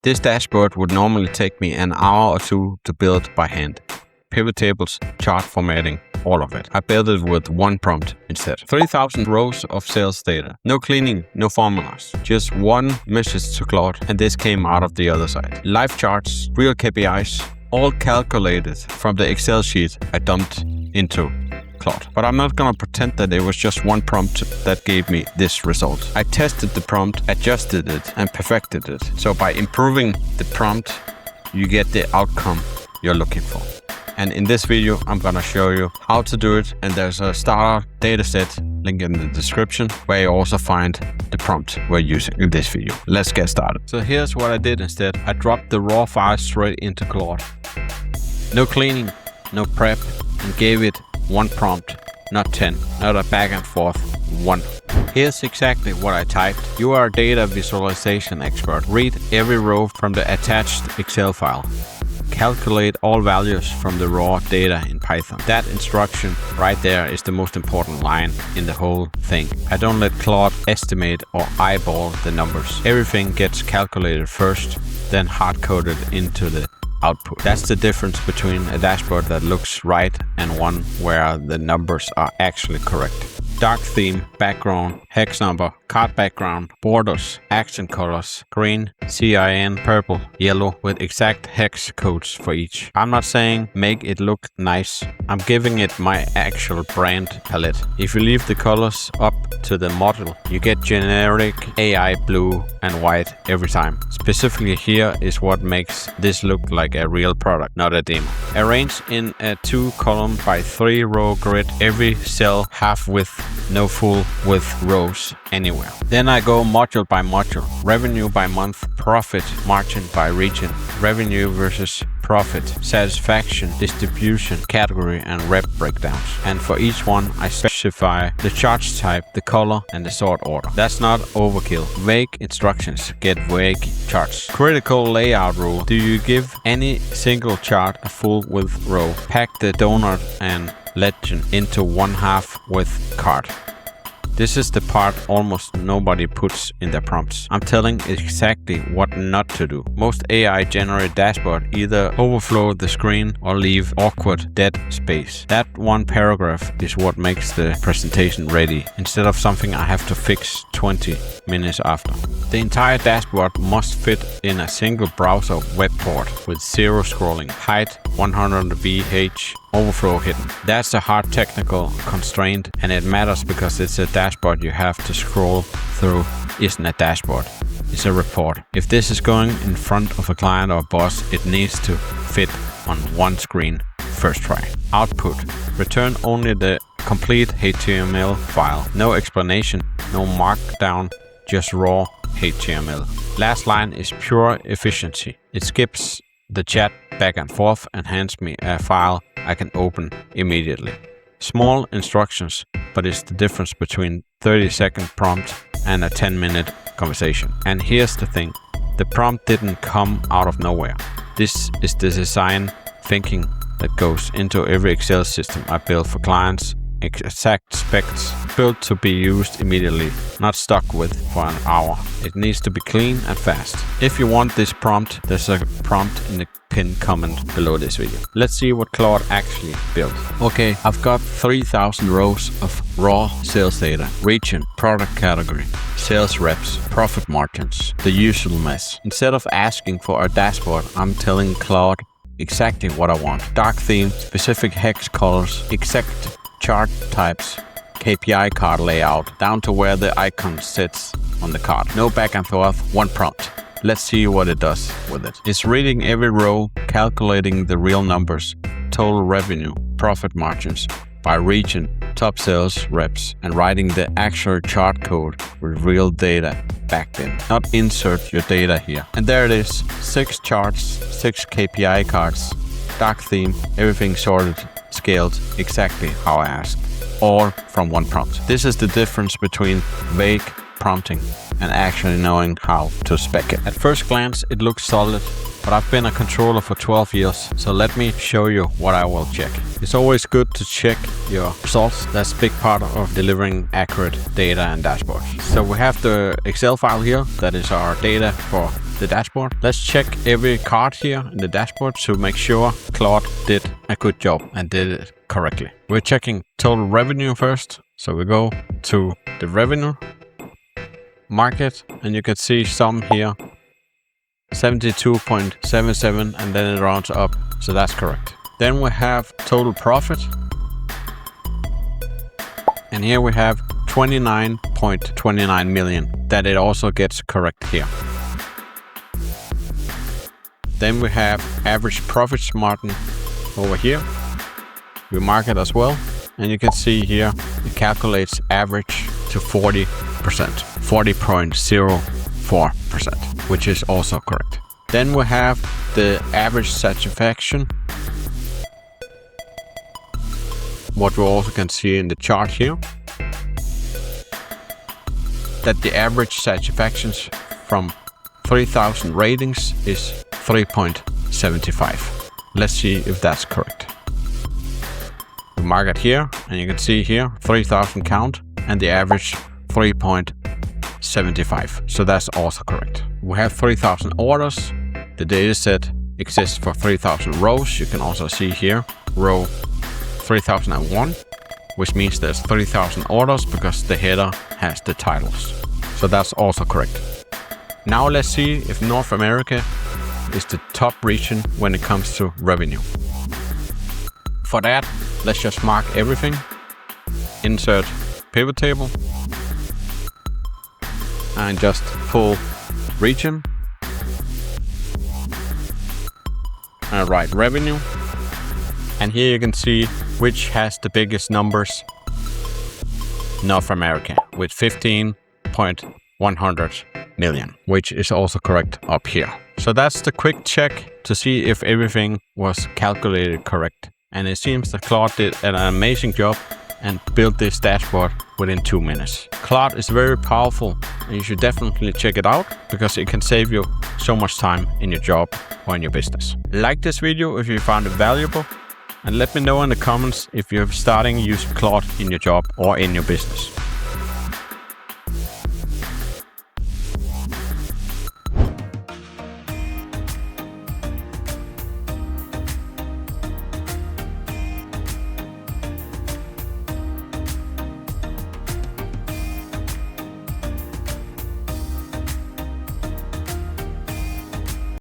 This dashboard would normally take me an hour or two to build by hand. Pivot tables, chart formatting, all of it. I built it with one prompt instead. 3,000 rows of sales data. No cleaning, no formulas. Just one message to Claude, and this came out of the other side. Live charts, real KPIs, all calculated from the Excel sheet I dumped into Claude. But I'm not gonna pretend that it was just one prompt that gave me this result. I tested the prompt, adjusted it, and perfected it. So by improving the prompt, you get the outcome you're looking for. And in this video, I'm gonna show you how to do it. And there's a starter dataset link in the description where you also find the prompt we're using in this video. Let's get started. So here's what I did instead. I dropped the raw file straight into Claude. No cleaning, no prep, and gave it one prompt, not 10, not a back and forth, one. Here's exactly what I typed. You are a data visualization expert. Read every row from the attached Excel file. Calculate all values from the raw data in Python. That instruction right there is the most important line in the whole thing. I don't let Claude estimate or eyeball the numbers. Everything gets calculated first, then hard-coded into the output. That's the difference between a dashboard that looks right and one where the numbers are actually correct. Dark theme, background, hex number, card background, borders, accent colors, green, CIN, purple, yellow, with exact hex codes for each. I'm not saying make it look nice. I'm giving it my actual brand palette. If you leave the colors up to the model, you get generic AI blue and white every time. Specifically here is what makes this look like a real product, not a demo. Arrange in a 2-column by 3-row grid, every cell half width, no full width rows anywhere. Then I go module by module, revenue by month, profit margin by region, revenue versus profit, satisfaction, distribution, category, and rep breakdowns. And for each one, I specify the charts type, the color, and the sort order. That's not overkill. Vague instructions get vague charts. Critical layout rule. Do you give any single chart a full width row? Pack the donut and legend into 1/2 width card. This is the part almost nobody puts in their prompts. I'm telling exactly what not to do. Most AI generated dashboard either overflow the screen or leave awkward dead space. That one paragraph is what makes the presentation ready, instead of something I have to fix 20 minutes after. The entire dashboard must fit in a single browser web port with 0 scrolling, height 100 VH, overflow hidden. That's a hard technical constraint, and it matters because it's a dashboard you have to scroll through. Isn't a dashboard, it's a report. If this is going in front of a client or boss, it needs to fit on one screen first try. Output. Return only the complete HTML file. No explanation, no markdown, just raw HTML. Last line is pure efficiency. It skips the chat back and forth and hands me a file I can open immediately. Small instructions, but it's the difference between 30-second prompt and a 10-minute conversation. And here's the thing, the prompt didn't come out of nowhere. This is the design thinking that goes into every Excel system I build for clients. Exact specs built to be used immediately, not stuck with for an hour. It needs to be clean and fast. If you want this prompt, there's a prompt in the pinned comment below this video. Let's see what Claude actually built. Okay, I've got 3,000 rows of raw sales data, region, product category, sales reps, profit margins, the usual mess. Instead of asking for a dashboard, I'm telling Claude exactly what I want. Dark theme, specific hex colors, exact chart types, KPI card layout, down to where the icon sits on the card. No back and forth, one prompt. Let's see what it does with it. It's reading every row, calculating the real numbers, total revenue, profit margins by region, top sales reps, and writing the actual chart code with real data backed in. Not insert your data here. And there it is, 6 charts, 6 KPI cards, dark theme, everything sorted, scaled exactly how I asked, all from one prompt. This is the difference between vague prompting and actually knowing how to spec it. At first glance, it looks solid. but I've been a controller for 12 years, so let me show you what I will check. It's always good to check your results. That's a big part of delivering accurate data and dashboards. So we have the Excel file here, that is our data for the dashboard. Let's check every card here in the dashboard to make sure Claude did a good job and did it correctly. We're checking total revenue first. So we go to the revenue market, and you can see some here, 72.77, and then it rounds up. So that's correct. Then we have total profit. And here we have 29.29 million, that it also gets correct here. Then we have average profits margin over here. We mark it as well. And you can see here, it calculates average to 40%, 40.04%, which is also correct. Then we have the average satisfaction. What we also can see in the chart here, that the average satisfactions from 3,000 ratings is 3.75. Let's see if that's correct. We mark it here, and you can see here 3,000 count and the average 3.75. So that's also correct. We have 3,000 orders. The data set exists for 3,000 rows. You can also see here row 3001, which means there's 3,000 orders because the header has the titles. So that's also correct. Now let's see if North America is the top region when it comes to revenue. For that, let's just mark everything. Insert pivot table. And just pull region. And write revenue. And here you can see which has the biggest numbers. North America with 15.100 million, which is also correct up here. So that's the quick check to see if everything was calculated correct. And it seems that Claude did an amazing job and built this dashboard within 2 minutes. Claude is very powerful, and you should definitely check it out because it can save you so much time in your job or in your business. Like this video if you found it valuable, and let me know in the comments if you're starting using Claude in your job or in your business.